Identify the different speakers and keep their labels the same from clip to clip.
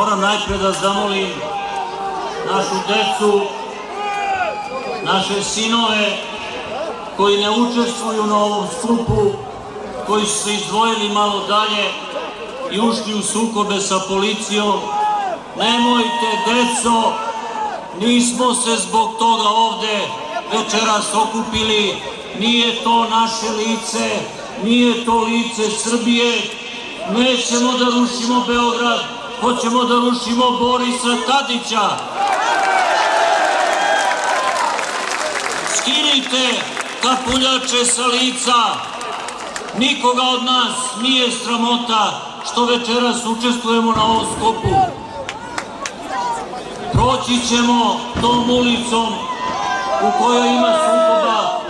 Speaker 1: Moram najpre da zamolim našu decu, naše sinove koji ne učestvuju na ovom skupu, koji su se izdvojili malo dalje i ušli u sukobe sa policijom. Nemojte, deco, nismo se zbog toga ovde večeras okupili, nije to naše lice, nije to lice Srbije. Nećemo da rušimo Beograd, hoćemo da rušimo Borisa Tadića. Skinite kapuljače sa lica, nikoga od nas nije sramota što večeras učestvujemo na ovom skupu. Proći ćemo tom ulicom u kojoj ima sukoba,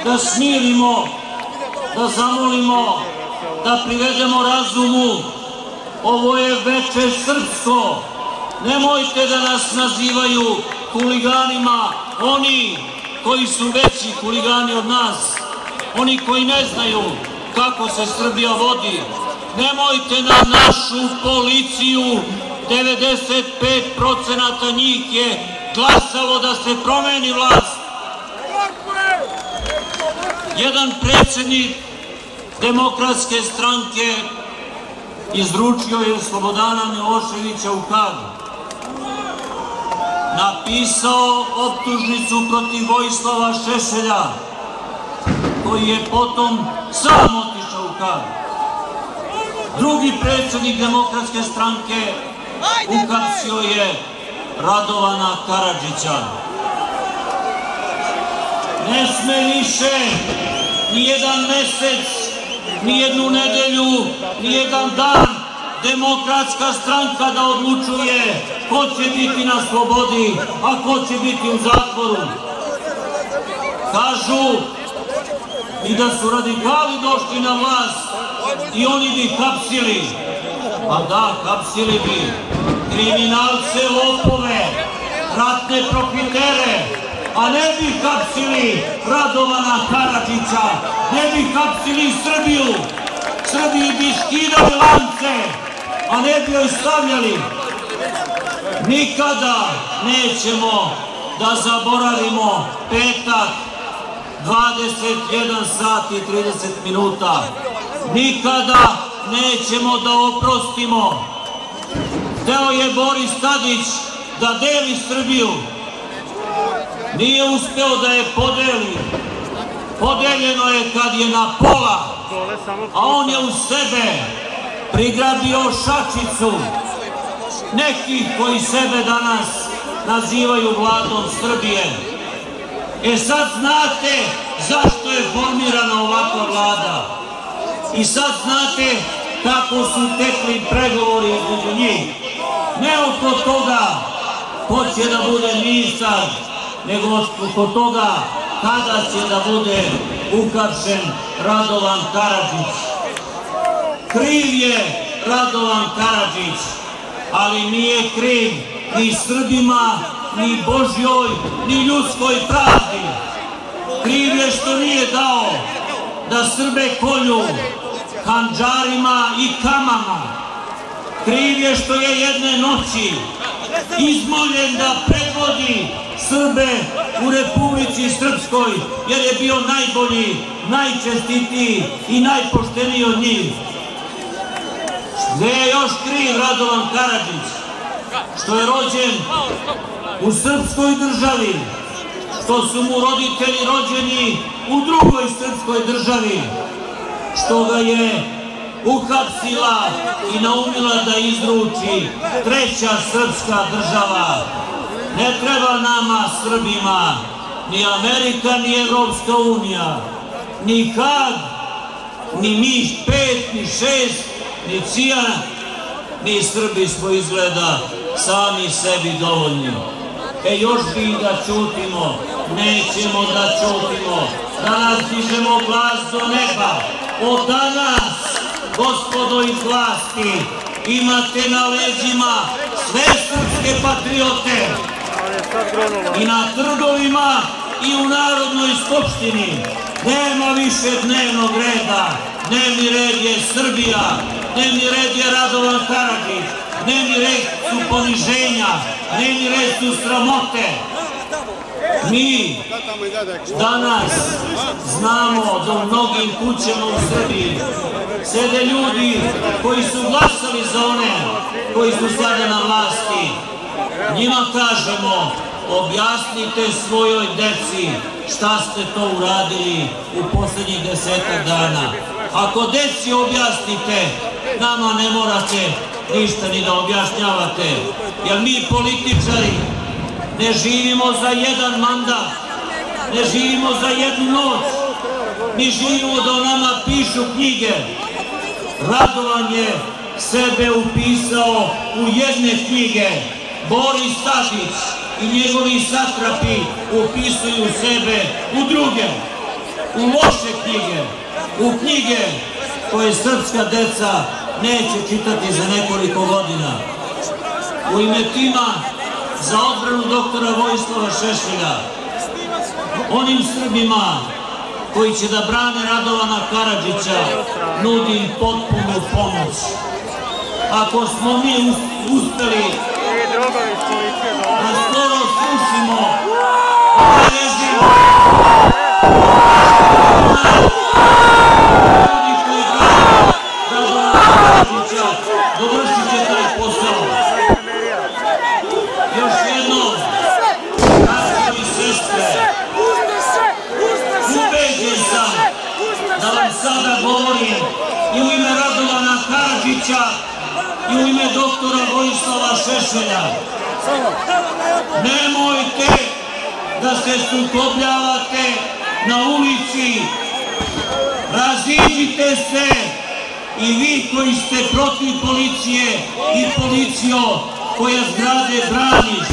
Speaker 1: da smirimo, da zamolimo, da privedemo razumu. Ovo je veče srpsko. Nemojte da nas nazivaju huliganima, oni koji su veći huligani od nas, oni koji ne znaju kako se Srbija vodi. Nemojte na našu policiju, 95% njih je glasalo da se promeni vlast. Jedan predsjednik Demokratske stranke izručio je Slobodana Miloševića u Hagu. Napisao optužnicu protiv Vojislava Šešelja, koji je potom sam otišao u Hag. Drugi predsjednik Demokratske stranke uhapsio je Radovana Karadžića. Ne sme više ni jedan mesec, ni jednu nedelju, ni jedan dan Demokratska stranka da odlučuje ko će biti na slobodi, a ko će biti u zatvoru. Kažu i da su radikali došli na vlast i oni bi hapsili. Pa da, hapsili bi kriminalce, lopove, ratne profitere, a ne bi hapsili Radovana Karadžića, ne bi hapsili Srbiju. Srbiji bi skidali lance, a ne bi joj stavljali. Nikada nećemo da zaboravimo petak, 21 sat i 30 minuta. Nikada nećemo da oprostimo. Hteo je Boris Tadić da deli Srbiju. Nije uspeo da je podeli. Podeljeno je kad je na pola, a on je u sebe prigrabio šačicu nekih koji sebe danas nazivaju Vladom Srbije. E sad znate zašto je formirana ovakva vlada. I sad znate kako su tekli pregovori između njih. Ne oko toga ko će da bude ministar, nego oko toga kada će da bude uhapšen Radovan Karadžić. Kriv je Radovan Karadžić, ali nije kriv ni Srbima, ni Božjoj, ni ljudskoj pravdi. Kriv je što nije dao da Srbe kolju handžarima i kamama. Kriv je što je jedne noći izmoljen da predvodi Srbe u Republici Srpskoj, jer je bio najbolji, najčestitiji i najpošteniji od njih. Gde je još kriv Radovan Karadžić? Što je rođen u srpskoj državi, što su mu roditelji rođeni u drugoj srpskoj državi, što ga je uhapsila i naumila da izruči treća srpska država. Ne treba nama Srbima ni Amerika, ni Evropska unija, ni Hag, ni MI5, ni 6, ni CIA, mi Srbi smo izgleda sami sebi dovoljni. E još bi da ćutimo, nećemo da ćutimo, danas dižemo glas do neba. Od danas, gospodo iz vlasti, imate na leđima sve srpske patriote i na trgovima i u Narodnoj skupštini. Nema više dnevnog reda, dnevni red je Srbija, dnevni red je Radovan Karadžić, dnevni red su poniženja, dnevni red su sramote. Mi danas znamo da u mnogim kućama u Srbiji sede ljudi koji su glasali za one koji su sada na vlasti. Njima kažemo, objasnite svojoj deci šta ste to uradili u poslednjih 10 dana. Ako deci objasnite, nama ne morate ništa ni da objašnjavate, jer mi političari ne živimo za jedan mandat, ne živimo za jednu noć, mi živimo da o nama pišu knjige. Radovan je sebe upisao u jedne knjige, Boris Tadić i njegovi satrapi upisuju sebe u druge, u loše knjige, u knjige koje srpska deca neće čitati za nekoliko godina. U ime tima za odbranu doktora Vojislava Šešelja, onim Srbima koji će da brane Radovana Karadžića, nudim potpunu pomoć. Ako smo mi uspeli da skoro srušimo ovaj režim, ljudi koji brane Radovana Karadžića dovršit će taj posao. Još jednom, braćo i sestre, ubeđen sam da vam sada govorim i u ime Radovana Karadžića i u ime doktora Vojislava Šešelja. Nemojte da se sukobljavate na ulici, raziđite se i vi koji ste protiv policije i policijo koja zgrade braniš.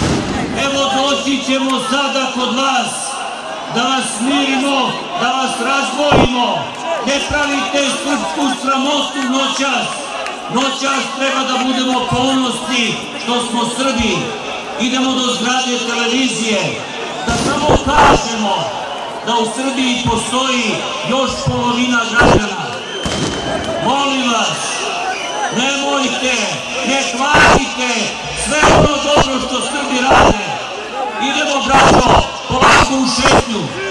Speaker 1: Evo doći ćemo sada kod vas da vas smirimo, da vas razdvojimo. Ne pravite srpsku sramotu noćas. Noćas treba da budemo ponosni što smo Srbi. Idemo do zgrade televizije da samo kažemo da u Srbiji postoji još polovina građana. Molim vas, nemojte, ne hvalite sve ono dobro što Srbi rade. Idemo, braćo, polako u šetnju.